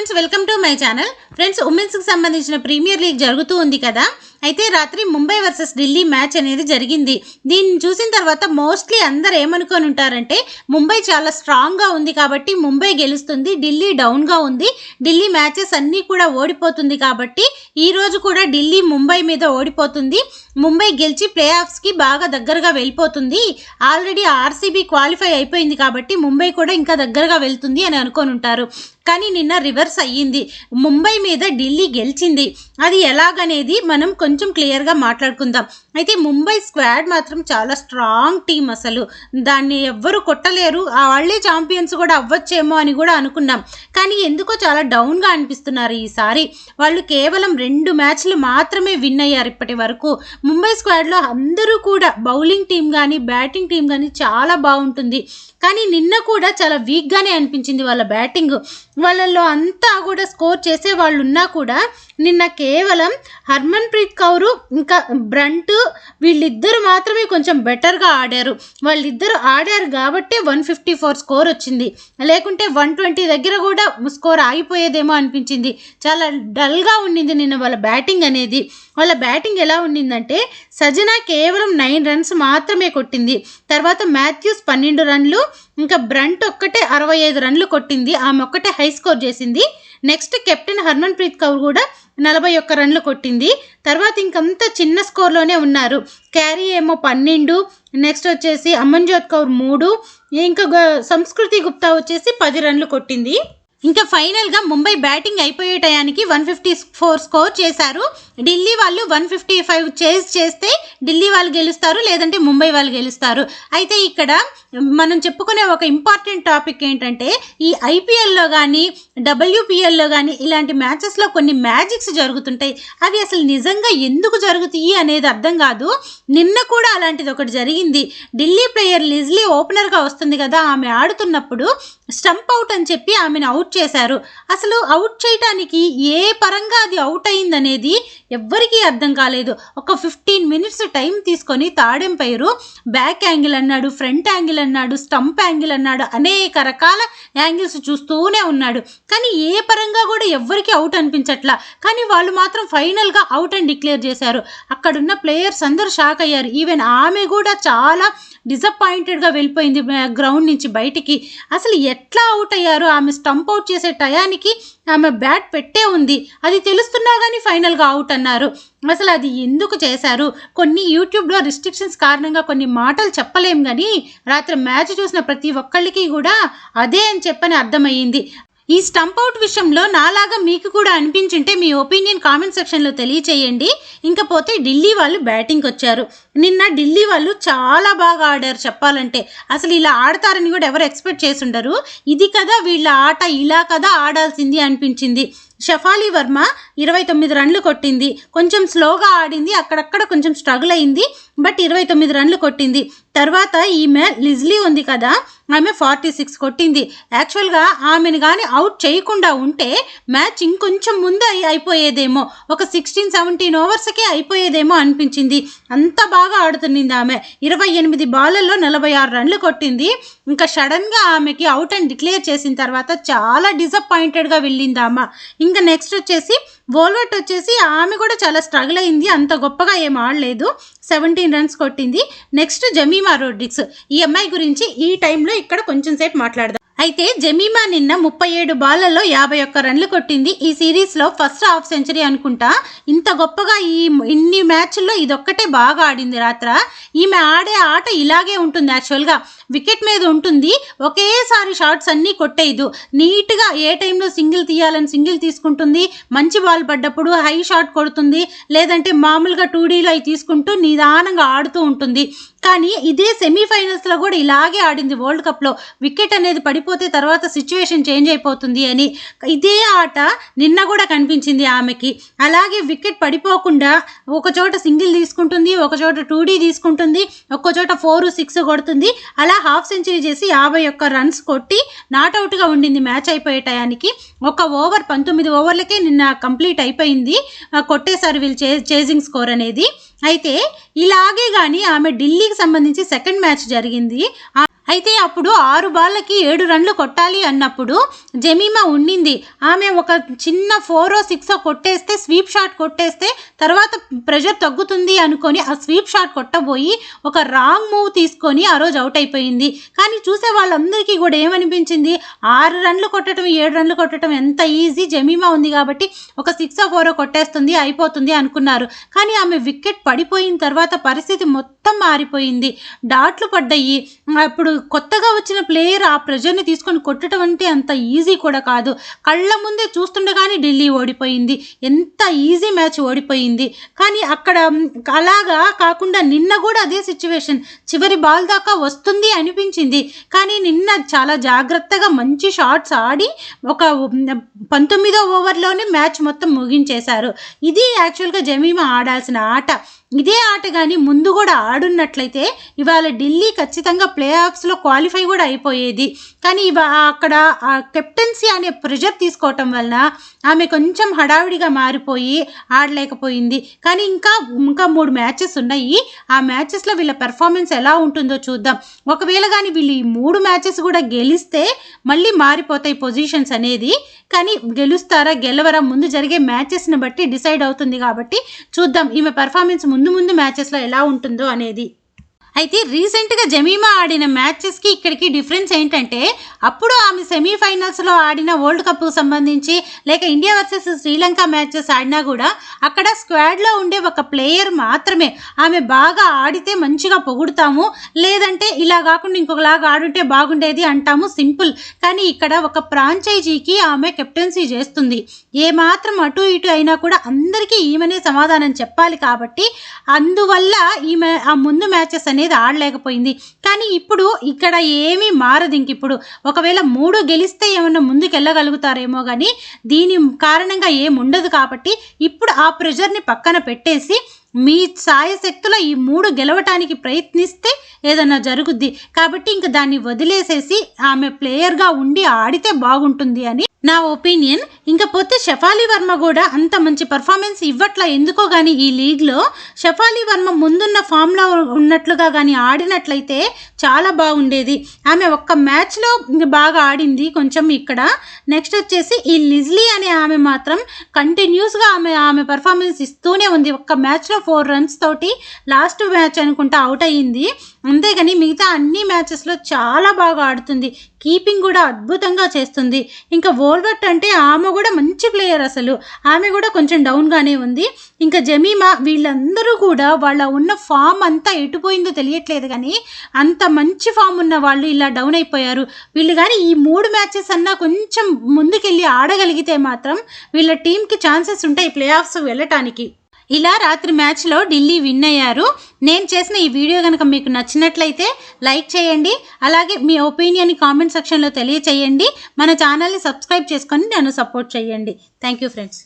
Friends, welcome to my channel. Friends, women's కి సంబంధించిన premier league జరుగుతూ ఉంది కదా. అయితే రాత్రి ముంబై వర్సెస్ ఢిల్లీ మ్యాచ్ అనేది జరిగింది. దీన్ని చూసిన తర్వాత మోస్ట్లీ అందరు ఏమనుకొని ఉంటారంటే ముంబై చాలా స్ట్రాంగ్గా ఉంది కాబట్టి ముంబై గెలుస్తుంది, ఢిల్లీ డౌన్గా ఉంది, ఢిల్లీ మ్యాచెస్ అన్నీ కూడా ఓడిపోతుంది కాబట్టి ఈరోజు కూడా ఢిల్లీ ముంబై మీద ఓడిపోతుంది, ముంబై గెలిచి ప్లే ఆఫ్స్కి బాగా దగ్గరగా వెళ్ళిపోతుంది, ఆల్రెడీ ఆర్సీబీ క్వాలిఫై అయిపోయింది కాబట్టి ముంబై కూడా ఇంకా దగ్గరగా వెళ్తుంది అని అనుకొని ఉంటారు. కానీ నిన్న రివర్స్ అయ్యింది, ముంబై మీద ఢిల్లీ గెలిచింది. అది ఎలాగనేది మనం కొంచెం క్లియర్గా మాట్లాడుకుందాం. అయితే ముంబై స్క్వాడ్ మాత్రం చాలా స్ట్రాంగ్ టీం, అసలు దాన్ని ఎవ్వరు కొట్టలేరు, వాళ్ళే ఛాంపియన్స్ కూడా అవ్వచ్చేమో అని కూడా అనుకున్నాం. కానీ ఎందుకో చాలా డౌన్గా అనిపిస్తున్నారు ఈసారి. వాళ్ళు కేవలం 2 మ్యాచ్లు మాత్రమే విన్ అయ్యారు ఇప్పటి వరకు. ముంబై స్క్వాడ్లో అందరూ కూడా బౌలింగ్ టీం కానీ బ్యాటింగ్ టీం కానీ చాలా బాగుంటుంది. కానీ నిన్న కూడా చాలా వీక్గానే అనిపించింది వాళ్ళ బ్యాటింగ్. వాళ్ళల్లో అంతా కూడా స్కోర్ చేసే వాళ్ళు ఉన్నా కూడా నిన్న కేవలం హర్మన్ ప్రీత్ కౌర్ ఇంకా బ్రంట్ వీళ్ళిద్దరు మాత్రమే కొంచెం బెటర్గా ఆడారు. వాళ్ళిద్దరు ఆడారు కాబట్టి 154 స్కోర్ వచ్చింది, లేకుంటే 120 దగ్గర కూడా స్కోర్ ఆగిపోయేదేమో అనిపించింది. చాలా డల్గా ఉండింది నిన్న వాళ్ళ బ్యాటింగ్ అనేది. వాళ్ళ బ్యాటింగ్ ఎలా ఉండిందంటే సజనా కేవలం 9 రన్స్ మాత్రమే కొట్టింది, తర్వాత మాథ్యూస్ 12 రన్లు, ఇంకా బ్రంట్ ఒక్కటే 65 రన్లు కొట్టింది, ఆమె ఒక్కటే హై స్కోర్ చేసింది. నెక్స్ట్ కెప్టెన్ హర్మన్ ప్రీత్ కౌర్ కూడా 41 రన్లు కొట్టింది. తర్వాత ఇంకంతా చిన్న స్కోర్లోనే ఉన్నారు. క్యారీ ఏమో 12, నెక్స్ట్ వచ్చేసి అమన్జోత్ కౌర్ 3, ఇంకా సంస్కృతి గుప్తా వచ్చేసి 10 రన్లు కొట్టింది. ఇంకా ఫైనల్గా ముంబై బ్యాటింగ్ అయిపోయే టయానికి 154 స్కోర్ చేశారు. ఢిల్లీ వాళ్ళు 155 చేస్తే ఢిల్లీ వాళ్ళు గెలుస్తారు, లేదంటే ముంబై వాళ్ళు గెలుస్తారు. అయితే ఇక్కడ మనం చెప్పుకునే ఒక ఇంపార్టెంట్ టాపిక్ ఏంటంటే ఈ ఐపీఎల్లో కానీ డబ్ల్యూపీఎల్లో కానీ ఇలాంటి మ్యాచెస్లో కొన్ని మ్యాజిక్స్ జరుగుతుంటాయి. అవి అసలు నిజంగా ఎందుకు జరుగుతాయి అనేది అర్థం కాదు. నిన్న కూడా అలాంటిది ఒకటి జరిగింది. ఢిల్లీ ప్లేయర్ లిజ్లీ ఓపెనర్గా వస్తుంది కదా, ఆమె ఆడుతున్నప్పుడు స్టంప్ అవుట్ అని చెప్పి ఆమెను అవుట్ చేశారు. అసలు అవుట్ చేయడానికి ఏ పరంగా అది అవుట్ అయిందనేది ఎవ్వరికీ అర్థం కాలేదు. ఒక 15 మినిట్స్ టైం తీసుకొని తాడెంపైరు బ్యాక్ యాంగిల్ అన్నాడు, ఫ్రంట్ యాంగిల్ అన్నాడు, స్టంప్ యాంగిల్ అన్నాడు, అనేక రకాల యాంగిల్స్ చూస్తూనే ఉన్నాడు. కానీ ఏ పరంగా కూడా ఎవ్వరికి అవుట్ అనిపించట్లా. కానీ వాళ్ళు మాత్రం ఫైనల్గా అవుట్ అని డిక్లేర్ చేశారు. అక్కడున్న ప్లేయర్స్ అందరూ షాక్ అయ్యారు. ఈవెన్ ఆమె కూడా చాలా డిసప్పాయింటెడ్గా వెళ్ళిపోయింది గ్రౌండ్ నుంచి బయటికి. అసలు ఎట్లా అవుట్ అయ్యారు? ఆమె స్టంప్ అవుట్ చేసే టయానికి ఆమె బ్యాట్ పెట్టే ఉంది, అది తెలుస్తున్నా కానీ ఫైనల్గా అవుట్ అన్నారు. అసలు అది ఎందుకు చేశారు? కొన్ని యూట్యూబ్లో రిస్ట్రిక్షన్స్ కారణంగా కొన్ని మాటలు చెప్పలేం, కానీ రాత్రి మ్యాచ్ చూసిన ప్రతి ఒక్కళ్ళకి కూడా అదే అని చెప్పని అర్థమయ్యింది. ఈ స్టంప్ అవుట్ విషయంలో నాలాగా మీకు కూడా అనిపించుంటే మీ ఒపీనియన్ కామెంట్ సెక్షన్లో తెలియచేయండి. ఇంకపోతే ఢిల్లీ వాళ్ళు బ్యాటింగ్కి వచ్చారు. నిన్న ఢిల్లీ వాళ్ళు చాలా బాగా ఆడారు చెప్పాలంటే. అసలు ఇలా ఆడతారని కూడా ఎవరు ఎక్స్పెక్ట్ చేసి ఉండరు. ఇది కదా వీళ్ళ ఆట, ఇలా కదా ఆడాల్సింది అనిపించింది. షఫాలి వర్మ 29 రన్లు కొట్టింది, కొంచెం స్లోగా ఆడింది, అక్కడక్కడ కొంచెం స్ట్రగుల్ అయింది, బట్ 29 రన్లు కొట్టింది. తర్వాత ఈమె లిజ్లీ ఉంది కదా, ఆమె 46 కొట్టింది. యాక్చువల్గా ఆమెను కానీ అవుట్ చేయకుండా ఉంటే మ్యాచ్ ఇంకొంచెం ముందు అయిపోయేదేమో, ఒక 16-17 ఓవర్స్కే అయిపోయేదేమో అనిపించింది. అంత బాగా ఆడుతున్నింది ఆమె. 28 బాళ్ళల్లో 46 రన్లు కొట్టింది. ఇంకా సడన్గా ఆమెకి అవుట్ అని డిక్లేర్ చేసిన తర్వాత చాలా డిసప్పాయింటెడ్గా వెళ్ళింది ఆమె. ఇంకా నెక్స్ట్ వచ్చేసి వోల్వర్ట్ వచ్చేసి ఆమె కూడా చాలా స్ట్రగుల్ అయింది, అంత గొప్పగా ఏం ఆడలేదు, 17 రన్స్ కొట్టింది. నెక్స్ట్ జమీమా రోడ్రిగ్స్, ఈ అమ్మాయి గురించి ఈ టైంలో ఇక్కడ కొంచెం సేపు మాట్లాడదాం. అయితే జమీమా నిన్న 37 బాళ్ళల్లో 51 రన్లు కొట్టింది. ఈ సిరీస్లో ఫస్ట్ హాఫ్ సెంచరీ అనుకుంటా. ఇంత గొప్పగా ఇన్ని మ్యాచ్ల్లో ఇదొక్కటే బాగా ఆడింది రాత్ర. ఈమె ఆడే ఆట ఇలాగే ఉంటుంది. యాక్చువల్గా వికెట్ మీద ఉంటుంది, ఒకేసారి షాట్స్ అన్నీ కొట్టేయదు, నీట్గా ఏ టైంలో సింగిల్ తీయాలని సింగిల్ తీసుకుంటుంది, మంచి బాల్ పడ్డప్పుడు హై షాట్ కొడుతుంది, లేదంటే మామూలుగా 2Dలో అవి తీసుకుంటూ నిదానంగా ఆడుతూ ఉంటుంది. కానీ ఇదే సెమీఫైనల్స్లో కూడా ఇలాగే ఆడింది వరల్డ్ కప్లో. వికెట్ అనేది పడిపోతే తర్వాత సిచ్యువేషన్ చేంజ్ అయిపోతుంది అని ఇదే ఆట నిన్న కూడా కనిపించింది ఆమెకి. అలాగే వికెట్ పడిపోకుండా ఒక చోట సింగిల్ తీసుకుంటుంది, ఒక చోట 2D తీసుకుంటుంది, ఒక్కో చోట 4-6 కొడుతుంది. అలా హాఫ్ సెంచరీ చేసి 51 రన్స్ కొట్టి నాట్అవుట్గా ఉండింది మ్యాచ్ అయిపోయే టయానికి. ఒక ఓవర్ 19 ఓవర్లకే నిన్న కంప్లీట్ అయిపోయింది, కొట్టేశారు వీళ్ళు చేజింగ్ స్కోర్ అనేది. అయితే ఇలాగే కానీ ఆమె ఢిల్లీకి సంబంధించి సెకండ్ మ్యాచ్ జరిగింది. అయితే అప్పుడు 6 బాళ్ళకి 7 రన్లు కొట్టాలి అన్నప్పుడు జమీమా ఉండింది. ఆమె ఒక చిన్న 4 6 కొట్టేస్తే, స్వీప్ షాట్ కొట్టేస్తే తర్వాత ప్రెషర్ తగ్గుతుంది అనుకొని ఆ స్వీప్ షాట్ కొట్టబోయి ఒక రాంగ్ మూవ్ తీసుకొని ఆ రోజు అవుట్ అయిపోయింది. కానీ చూసే వాళ్ళందరికీ కూడా ఏమనిపించింది, 6 రన్లు కొట్టడం 7 రన్లు కొట్టడం ఎంత ఈజీ, జమీమా ఉంది కాబట్టి ఒక 6 4 కొట్టేస్తుంది అయిపోతుంది అనుకున్నారు. కానీ ఆమె వికెట్ పడిపోయిన తర్వాత పరిస్థితి మొత్తం మారిపోయింది. డాట్లు పడ్డాయి. అప్పుడు కొత్తగా వచ్చిన ప్లేయర్ ఆ ప్రెషర్ని తీసుకొని కొట్టడం అంటే అంత ఈజీ కూడా కాదు. కళ్ళ ముందే చూస్తుండగానే ఢిల్లీ ఓడిపోయింది. ఎంత ఈజీ మ్యాచ్ ఓడిపోయింది. కానీ అక్కడ అలాగా కాకుండా నిన్న కూడా అదే సిచ్యువేషన్, చివరి బాల్ దాకా వస్తుంది అనిపించింది. కానీ నిన్న చాలా జాగ్రత్తగా మంచి షాట్స్ ఆడి ఒక 19వ ఓవర్లోనే మ్యాచ్ మొత్తం ముగించేశారు. ఇది యాక్చువల్గా జమీమా ఆడాల్సిన ఆట. ఇదే ఆట కానీ ముందు కూడా ఆడున్నట్లయితే ఇవాళ ఢిల్లీ ఖచ్చితంగా ప్లే ఆఫ్స్లో క్వాలిఫై కూడా అయిపోయేది. కానీ అక్కడ ఆ కెప్టెన్సీ అనే ప్రెషర్ తీసుకోవటం వలన ఆమె కొంచెం హడావిడిగా మారిపోయి ఆడలేకపోయింది. కానీ ఇంకా 3 మ్యాచెస్ ఉన్నాయి. ఆ మ్యాచెస్లో వీళ్ళ పెర్ఫార్మెన్స్ ఎలా ఉంటుందో చూద్దాం. ఒకవేళ కానీ వీళ్ళు ఈ 3 మ్యాచెస్ కూడా గెలిస్తే మళ్ళీ మారిపోతాయి పొజిషన్స్ అనేది. కానీ గెలుస్తారా గెలవరా ముందు జరిగే మ్యాచెస్ని బట్టి డిసైడ్ అవుతుంది. కాబట్టి చూద్దాం ఈమె పెర్ఫార్మెన్స్ ముందు మ్యాచెస్లో ఎలా ఉంటుందో అనేది. అయితే రీసెంట్గా జమీమా ఆడిన మ్యాచెస్కి ఇక్కడికి డిఫరెన్స్ ఏంటంటే, అప్పుడు ఆమె సెమీఫైనల్స్లో ఆడిన వరల్డ్ కప్కు సంబంధించి లేక ఇండియా వర్సెస్ శ్రీలంక మ్యాచెస్ ఆడినా కూడా అక్కడ స్క్వాడ్లో ఉండే ఒక ప్లేయర్ మాత్రమే. ఆమె బాగా ఆడితే మంచిగా పొగుడుతాము, లేదంటే ఇలా కాకుండా ఇంకొకలాగా ఆడుంటే బాగుండేది అంటాము, సింపుల్. కానీ ఇక్కడ ఒక ఫ్రాంచైజీకి ఆమె కెప్టెన్సీ చేస్తుంది. ఏమాత్రం అటు ఇటు అయినా కూడా అందరికీ ఈమెనే సమాధానం చెప్పాలి. కాబట్టి అందువల్ల ఈమె ఆ ముందు మ్యాచెస్ అనేది ఆడలేకపోయింది. కానీ ఇప్పుడు ఇక్కడ ఏమీ మారదు. ఇప్పుడు ఒకవేళ 3 గెలిస్తే ఏమన్నా ముందుకు వెళ్ళగలుగుతారేమో, కానీ దీని కారణంగా ఏముండదు. కాబట్టి ఇప్పుడు ఆ ప్రెషర్ని పక్కన పెట్టేసి మీ సాయశక్తుల ఈ 3 గెలవటానికి ప్రయత్నిస్తే ఏదన్నా జరుగుద్ది. కాబట్టి ఇంక దాన్ని వదిలేసేసి ఆమె ప్లేయర్గా ఉండి ఆడితే బాగుంటుంది అని నా ఒపీనియన్. ఇంకపోతే షఫాలి వర్మ కూడా అంత మంచి పర్ఫార్మెన్స్ ఇవ్వట్లా ఎందుకో కానీ ఈ లీగ్లో. షఫాలి వర్మ ముందున్న ఫామ్లో ఉన్నట్లుగా కానీ ఆడినట్లయితే చాలా బాగుండేది. ఆమె ఒక్క మ్యాచ్లో బాగా ఆడింది కొంచెం ఇక్కడ. నెక్స్ట్ వచ్చేసి ఈ లిజ్లీ అనే ఆమె మాత్రం కంటిన్యూస్గా ఆమె పర్ఫార్మెన్స్ ఇస్తూనే ఉంది. ఒక్క మ్యాచ్లో 4 runs తోటి లాస్ట్ మ్యాచ్ అనుకుంటా అవుట్ అయ్యింది. అంతేగాని మిగతా అన్ని మ్యాచెస్లో చాలా బాగా ఆడుతుంది. కీపింగ్ కూడా అద్భుతంగా చేస్తుంది. ఇంకా వోల్వర్ట్ అంటే ఆమె కూడా మంచి ప్లేయర్. అసలు ఆమె కూడా కొంచెం డౌన్గానే ఉంది. ఇంకా జమీమా వీళ్ళందరూ కూడా వాళ్ళ ఉన్న ఫామ్ అంతా ఎటుపోయిందో తెలియట్లేదు. కానీ అంత మంచి ఫామ్ ఉన్న వాళ్ళు ఇలా డౌన్ అయిపోయారు. వీళ్ళు కానీ ఈ 3 మ్యాచెస్ అన్నా కొంచెం ముందుకెళ్ళి ఆడగలిగితే మాత్రం వీళ్ళ టీంకి ఛాన్సెస్ ఉంటాయి ప్లే ఆఫ్స్ వెళ్ళటానికి. ఇలా రాత్రి మ్యాచ్లో ఢిల్లీ విన్ అయ్యారు. నేను చేసిన ఈ వీడియో కనుక మీకు నచ్చినట్లయితే లైక్ చేయండి. అలాగే మీ ఒపీనియన్ కామెంట్ సెక్షన్లో తెలియచేయండి. మన ఛానల్ని సబ్స్క్రైబ్ చేసుకొని నన్ను సపోర్ట్ చేయండి. Thank you friends.